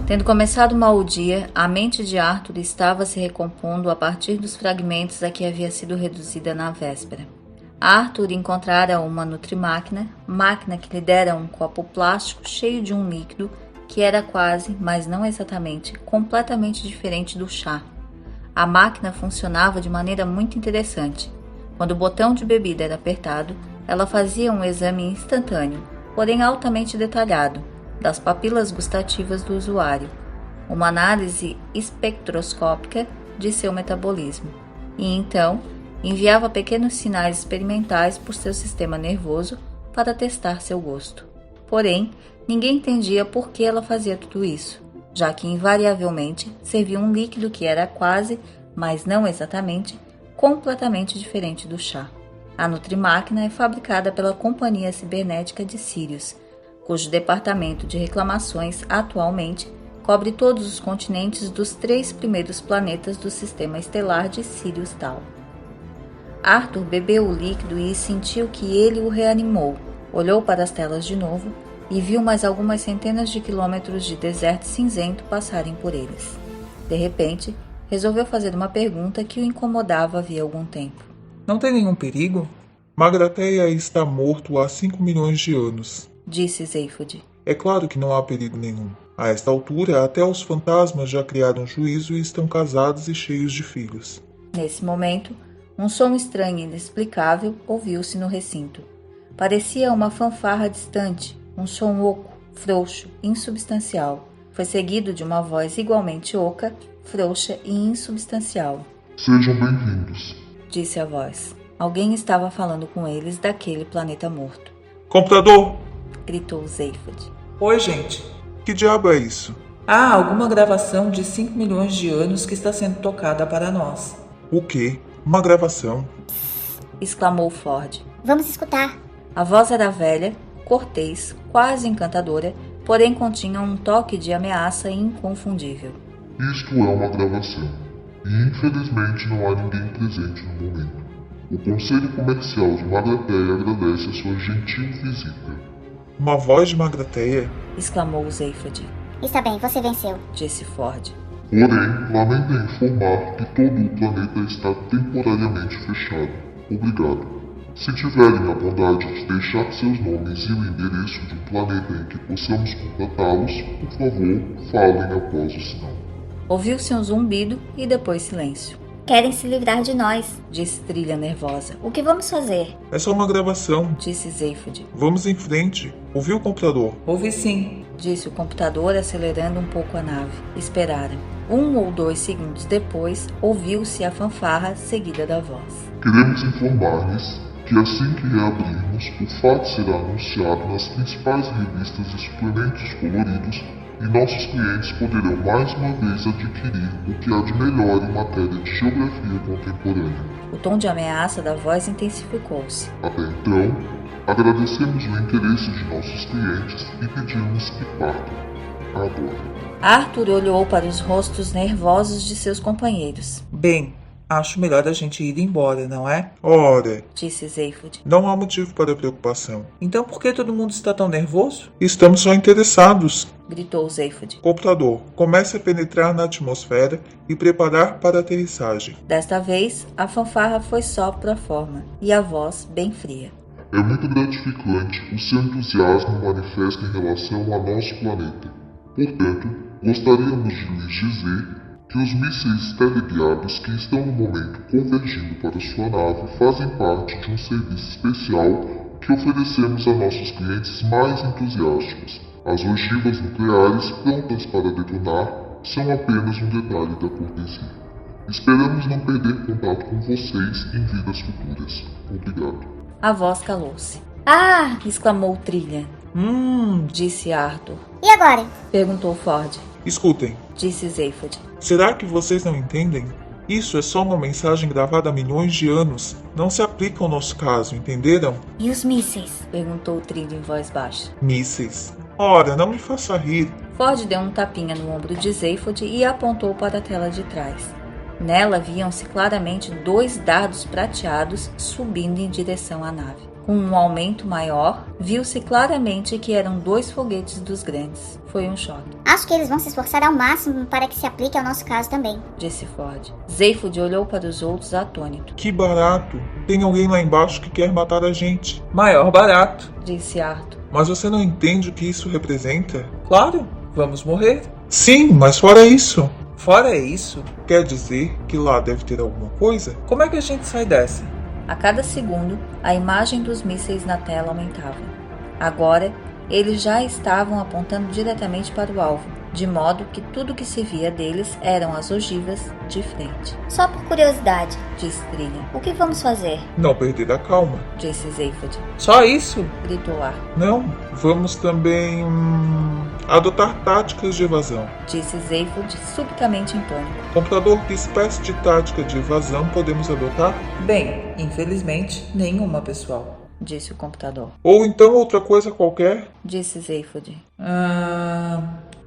Tendo começado mal o dia, a mente de Arthur estava se recompondo a partir dos fragmentos a que havia sido reduzida na véspera. Arthur encontrara uma nutrimáquina, máquina que lhe dera um copo plástico cheio de um líquido que era quase, mas não exatamente, completamente diferente do chá. A máquina funcionava de maneira muito interessante. Quando o botão de bebida era apertado, ela fazia um exame instantâneo, porém altamente detalhado, das papilas gustativas do usuário, uma análise espectroscópica de seu metabolismo, e então enviava pequenos sinais experimentais por seu sistema nervoso para testar seu gosto. Porém, ninguém entendia por que ela fazia tudo isso, já que invariavelmente servia um líquido que era quase, mas não exatamente, completamente diferente do chá. A Nutrimáquina é fabricada pela Companhia Cibernética de Sirius, cujo departamento de reclamações atualmente cobre todos os continentes dos 3 primeiros planetas do sistema estelar de Sirius Tal. Arthur bebeu o líquido e sentiu que ele o reanimou. Olhou para as telas de novo e viu mais algumas centenas de quilômetros de deserto cinzento passarem por eles. De repente, resolveu fazer uma pergunta que o incomodava havia algum tempo. Não tem nenhum perigo? Magrateia está morto há 5 milhões de anos, disse Zeifod. É claro que não há perigo nenhum. A esta altura, até os fantasmas já criaram juízo e estão casados e cheios de filhos. Nesse momento, um som estranho e inexplicável ouviu-se no recinto. Parecia uma fanfarra distante, um som oco, frouxo, insubstancial. Foi seguido de uma voz igualmente oca, frouxa e insubstancial. Sejam bem-vindos, disse a voz. Alguém estava falando com eles daquele planeta morto. Computador! Gritou Zeifod. Oi, gente. Que diabo é isso? Há alguma gravação de 5 milhões de anos que está sendo tocada para nós. O quê? Uma gravação? Exclamou Ford. Vamos escutar. A voz era velha, cortês, quase encantadora, porém continha um toque de ameaça inconfundível. Isto é uma gravação, e infelizmente não há ninguém presente no momento. O Conselho Comercial de Magrateia agradece a sua gentil visita. Uma voz de Magrateia? Exclamou Zeifod. Está bem, você venceu, disse Ford. Porém, lamento informar que todo o planeta está temporariamente fechado. Obrigado. Se tiverem a bondade de deixar seus nomes e o endereço de um planeta em que possamos contatá-los, por favor, falem após o sinal. Ouviu-se um zumbido e depois silêncio. Querem se livrar de nós, disse Trilha nervosa. O que vamos fazer? É só uma gravação, disse Zeifod. Vamos em frente. Ouviu o computador? Ouvi sim, disse o computador acelerando um pouco a nave. Esperaram. 1 ou 2 segundos depois, ouviu-se a fanfarra seguida da voz. Queremos informar-lhes que assim que reabrirmos, o fato será anunciado nas principais revistas e suplementos coloridos e nossos clientes poderão mais uma vez adquirir o que há de melhor em matéria de geografia contemporânea. O tom de ameaça da voz intensificou-se. Até então, agradecemos o interesse de nossos clientes e pedimos que partam. Agora. Arthur olhou para os rostos nervosos de seus companheiros. Bem, acho melhor a gente ir embora, não é? Ora, disse Zeifod. Não há motivo para preocupação. Então por que todo mundo está tão nervoso? Estamos só interessados, gritou Zeifod. Computador, comece a penetrar na atmosfera e preparar para a aterrissagem. Desta vez, a fanfarra foi só pro forma e a voz bem fria. É muito gratificante o seu entusiasmo manifesto em relação ao nosso planeta. Portanto, gostaríamos de lhes dizer que os mísseis teleguiados que estão no momento convergindo para sua nave fazem parte de um serviço especial que oferecemos a nossos clientes mais entusiásticos. As ogivas nucleares prontas para detonar são apenas um detalhe da cortesia. Esperamos não perder contato com vocês em vidas futuras. Obrigado. A voz calou-se. Ah! Exclamou Trilha. Disse Arthur. E agora? Perguntou Ford. Escutem, disse Zeifod. Será que vocês não entendem? Isso é só uma mensagem gravada há milhões de anos. Não se aplica ao nosso caso, entenderam? E os mísseis? Perguntou Trilha em voz baixa. Mísseis. Ora, não me faça rir. Ford deu um tapinha no ombro de Zeifod e apontou para a tela de trás. Nela viam-se claramente 2 dardos prateados subindo em direção à nave. Com um aumento maior, viu-se claramente que eram 2 foguetes dos grandes. Foi um choque, Acho que eles vão se esforçar ao máximo para que se aplique ao nosso caso também. disse Ford. Zaphod olhou para os outros atônito. Que barato! Tem alguém lá embaixo que quer matar a gente. Maior barato. Disse Arthur. Mas você não entende o que isso representa? Claro, vamos morrer. Sim, mas fora isso. Fora isso, Quer dizer que lá deve ter alguma coisa? como é que a gente sai dessa? A cada segundo, a imagem dos mísseis na tela aumentava. Agora, eles já estavam apontando diretamente para o alvo, de modo que tudo que se via deles eram as ogivas de frente. Só por curiosidade, Disse Trilha. o que vamos fazer? Não perder a calma. Disse Zaphod. Só isso? Gritou Arthur. Não, vamos também adotar táticas de evasão. Disse Zaphod subitamente em pânico. Computador, que espécie de tática de evasão podemos adotar? Bem, infelizmente, nenhuma, pessoal. Disse o computador. Ou então outra coisa qualquer? Disse Zaphod.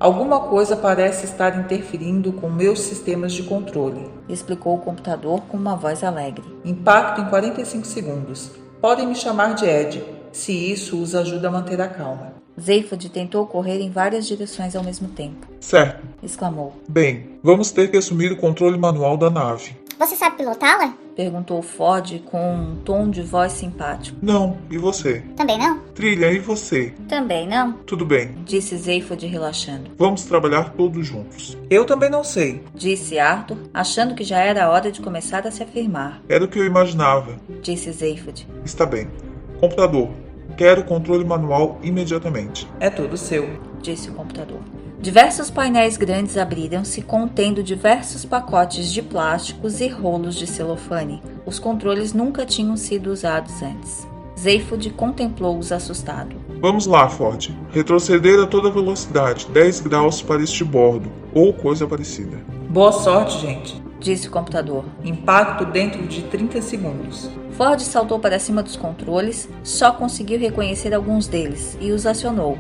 Alguma coisa parece estar interferindo com meus sistemas de controle. Explicou o computador com uma voz alegre. Impacto em 45 segundos. Podem me chamar de Ed, se isso os ajuda a manter a calma. Zaphod tentou correr em várias direções ao mesmo tempo. Certo. Exclamou. Bem, vamos ter que assumir o controle manual da nave. Você sabe pilotá-la? Perguntou Ford com um tom de voz simpático. Não, e você? Também não? Trilha, e você? Também não. Tudo bem, Disse Zaphod relaxando. vamos trabalhar todos juntos. Eu também não sei. Disse Arthur, achando que já era hora de começar a se afirmar. Era o que eu imaginava. Disse Zaphod. Está bem. Computador, quero o controle manual imediatamente. É tudo seu. Disse o computador. Diversos painéis grandes abriram-se, contendo diversos pacotes de plásticos e rolos de celofane. Os controles nunca tinham sido usados antes. Zaphod contemplou-os assustado. Vamos lá, Ford. Retroceder a toda velocidade, 10 graus para este bordo, ou coisa parecida. Boa sorte, gente. Disse o computador. Impacto dentro de 30 segundos. Ford saltou para cima dos controles, só conseguiu reconhecer alguns deles e os acionou.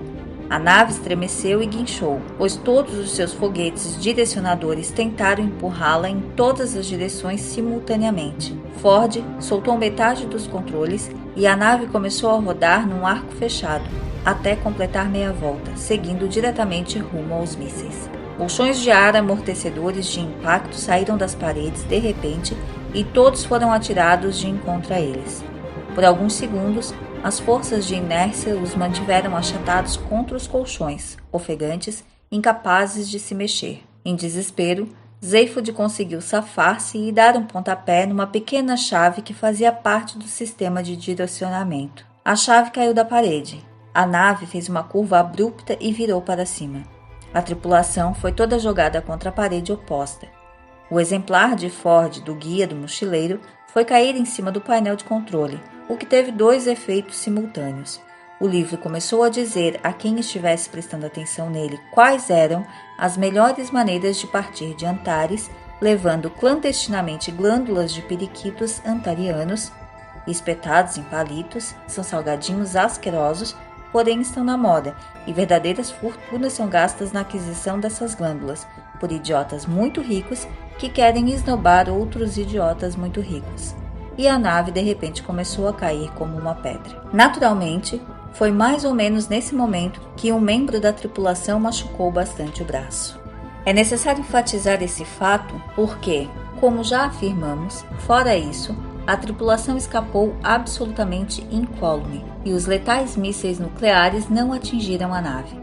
A nave estremeceu e guinchou, pois todos os seus foguetes direcionadores tentaram empurrá-la em todas as direções simultaneamente. Ford soltou metade dos controles e a nave começou a rodar num arco fechado, até completar meia volta, seguindo diretamente rumo aos mísseis. Bolsões de ar amortecedores de impacto saíram das paredes de repente e todos foram atirados de encontro a eles. Por alguns segundos, as forças de inércia os mantiveram achatados contra os colchões, ofegantes, incapazes de se mexer. Em desespero, Zaphod conseguiu safar-se e dar um pontapé numa pequena chave que fazia parte do sistema de direcionamento. A chave caiu da parede. A nave fez uma curva abrupta e virou para cima. A tripulação foi toda jogada contra a parede oposta. O exemplar de Ford do guia do mochileiro foi cair em cima do painel de controle, o que teve 2 efeitos simultâneos. O livro começou a dizer a quem estivesse prestando atenção nele quais eram as melhores maneiras de partir de Antares, levando clandestinamente glândulas de periquitos antarianos, espetados em palitos, são salgadinhos asquerosos, porém estão na moda, e verdadeiras fortunas são gastas na aquisição dessas glândulas, por idiotas muito ricos que querem esnobar outros idiotas muito ricos. E a nave de repente começou a cair como uma pedra. Naturalmente, foi mais ou menos nesse momento que um membro da tripulação machucou bastante o braço. É necessário enfatizar esse fato porque, como já afirmamos, fora isso, a tripulação escapou absolutamente incólume e os letais mísseis nucleares não atingiram a nave.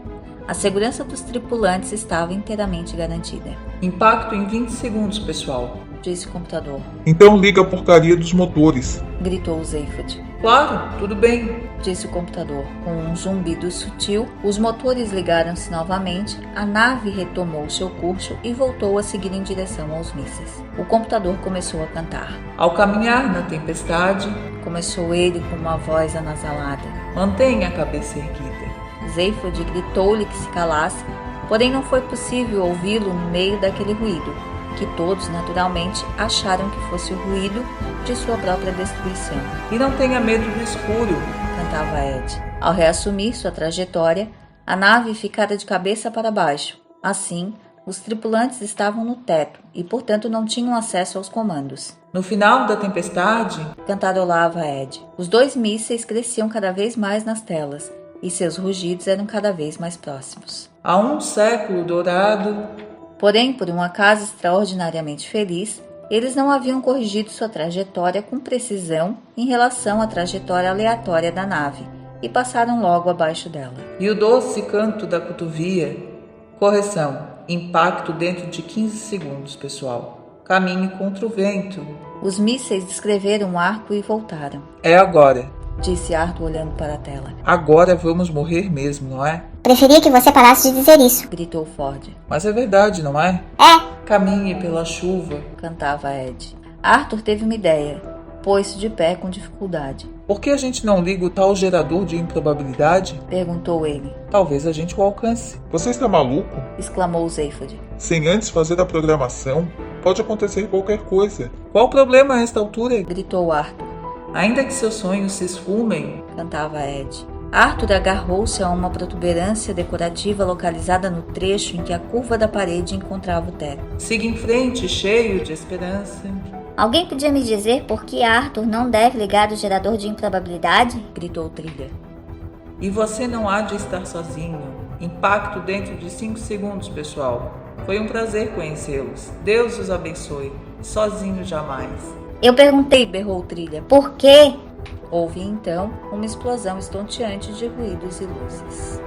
A segurança dos tripulantes estava inteiramente garantida. Impacto em 20 segundos, pessoal. Disse o computador. Então liga a porcaria dos motores. Gritou Zaphod. Claro, tudo bem. Disse o computador. Com um zumbido sutil, os motores ligaram-se novamente, a nave retomou seu curso e voltou a seguir em direção aos mísseis. O computador começou a cantar. Ao caminhar na tempestade, Começou ele com uma voz anasalada. mantenha a cabeça erguida. Zaphod gritou-lhe que se calasse, porém não foi possível ouvi-lo no meio daquele ruído, que todos naturalmente acharam que fosse o ruído de sua própria destruição. E não tenha medo do escuro. Cantava Ed. Ao reassumir sua trajetória, a nave ficara de cabeça para baixo. Assim, Os tripulantes estavam no teto e, portanto, não tinham acesso aos comandos. No final da tempestade, Cantarolava Ed. Os 2 mísseis cresciam cada vez mais nas telas e seus rugidos eram cada vez mais próximos. há um século dourado, Porém, por um acaso extraordinariamente feliz, eles não haviam corrigido sua trajetória com precisão em relação à trajetória aleatória da nave e passaram logo abaixo dela. e o doce canto da cotovia. Correção, impacto dentro de 15 segundos, pessoal. Caminhe contra o vento. Os mísseis descreveram um arco e voltaram, É agora. disse Arthur olhando para a tela. Agora vamos morrer mesmo, não é? Preferia que você parasse de dizer isso. Gritou Ford. Mas é verdade, não é? É, Caminhe pela chuva. Cantava Ed. Arthur teve uma ideia. Pôs-se de pé com dificuldade. Por que a gente não liga o tal gerador de improbabilidade? Perguntou ele. Talvez a gente o alcance. Você está maluco? Exclamou Zayford. Sem antes fazer a programação, pode acontecer qualquer coisa. Qual o problema a esta altura? Gritou Arthur. Ainda que seus sonhos se esfumem, Cantava Ed. Arthur agarrou-se a uma protuberância decorativa localizada no trecho em que a curva da parede encontrava o teto. siga em frente, cheio de esperança. alguém podia me dizer por que Arthur não deve ligar o gerador de improbabilidade? Gritou Trilha. E você não há de estar sozinho. Impacto dentro de 5 segundos, pessoal. Foi um prazer conhecê-los. Deus os abençoe. Sozinho jamais. Eu perguntei, Berrou Trilha. por quê? Houve então uma explosão estonteante de ruídos e luzes.